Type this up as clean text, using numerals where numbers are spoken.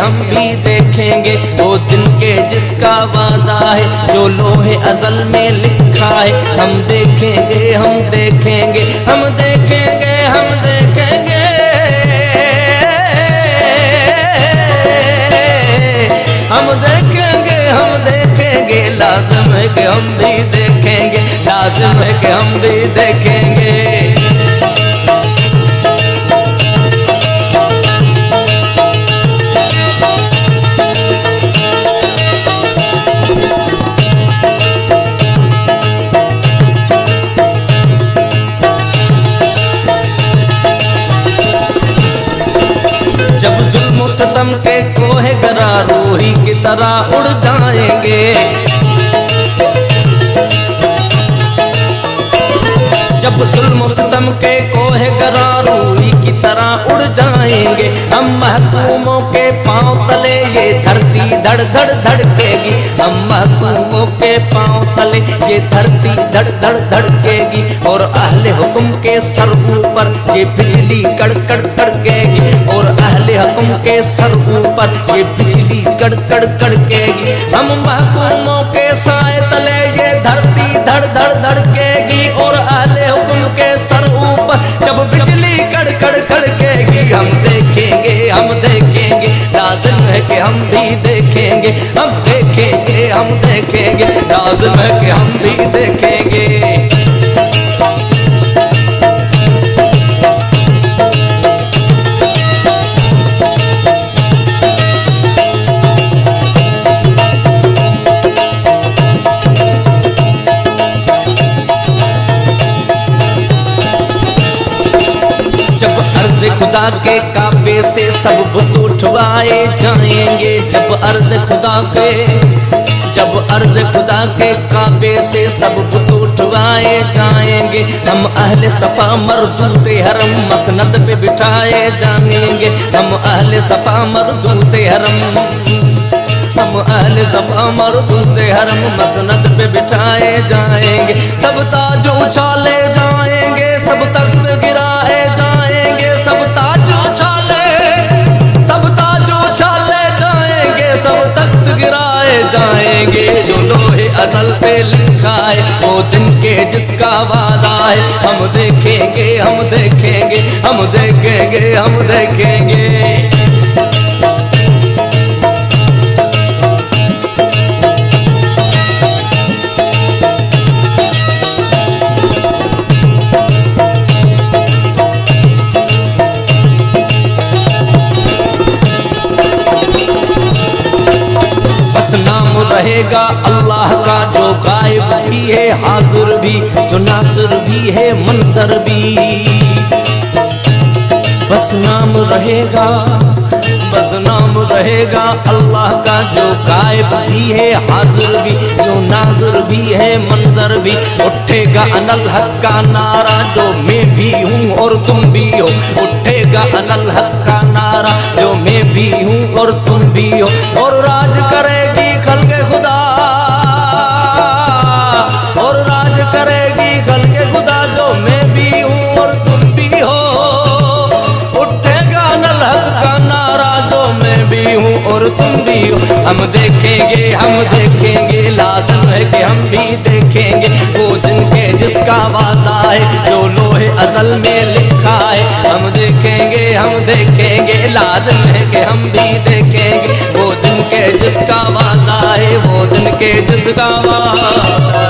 हम भी देखेंगे वो दिन के जिसका वादा है, जो लोहे अज़ल में लिखा है। हम देखेंगे, हम देखेंगे, हम देखेंगे, हम देखेंगे, हम देखेंगे, हम देखेंगे। लाज़िम है कि हम भी देखेंगे, लाज़िम है कि हम भी देखेंगे। जब जुल्म सितम के कोहे गरा रूही की तरह उड़ जाएंगे, जब जुल्म सितम के कोहे गरा रूही की तरह उड़ जाएंगे। हम महकूमों के पांव तले ये धरती धड़ धड़ धड़केगी, हम महकूमों के पांव तले ये धरती धड़ धड़ धड़केगी। और अहले हुक्म के सर ऊपर ये बिजली कड़कड़ कड़केगी, और अहले हुक्म के सर ऊपर ये बिजली कड़कड़ कड़केगी। हम महकूमों के साए तले ये धरती धड़ धड़ धड़केगी, और अहले हुक्म के सर ऊपर जब बिजली कड़कड़ कड़केगी। हम देखेंगे, हम देखेंगे, लाज़िम है कि हम भी देखेंगे, हम देखेंगे, हम देखेंगे, लाज़िम है कि हम भी देखेंगे। जब अर्ज़ खुदा के काबे से सब बुत उठवाए जाएंगे, जब अर्ज़ खुदा के, जब अर्ज़ खुदा के काबे से सब बुत उठवाए जाएंगे। हम अहले सफ़ा मरदूद हरम मसनद पे बिठाए जाएंगे, हम अहले सफ़ा मरदूद हरम, हम अहले सफ़ा मरदूद हरम मसनद पे बिठाए जाएंगे। सब ताज उछाले जाएंगे, सब तख्त गिराए जाएंगे, सब ताज उछाले, सब ताज उछाले जाएंगे, सब तख्त गिराए जाएंगे। जो लोहे अज़ल पे लिखा है वो दिन के जिसका वादा है। हम देखेंगे, हम देखेंगे, हम देखेंगे, हम देखेंगे। रहेगा अल्लाह का जो गायब भी है हाजिर भी, जो नाज़िर भी है मंजर भी। बस नाम रहेगा, बस नाम रहेगा अल्लाह का जो गायब भी है हाजिर भी, जो नाज़िर भी है मंजर भी। उठेगा अनल हक का नारा जो मैं भी हूँ और तुम भी हो, उठेगा अनल हक का नारा जो मैं भी हूँ और तुम भी हो। और राज करेगी खल्क़े खुदा, और राज करेगी खल्क़े खुदा जो मैं भी हूँ और तुम भी हो। उठेगा अनल हक का नारा जो मैं भी हूँ और तुम भी हो। हम देखेंगे, हम देखेंगे, लाज़िम है कि हम भी देखेंगे वो दिन के जिसका वादा है, जो लोहे अज़ल में लिखा है। हम देखेंगे, हम देखेंगे, लाज़िम है कि हम भी देखेंगे वो दिन के जिसका वादा है, वो दिन के जिसका वादा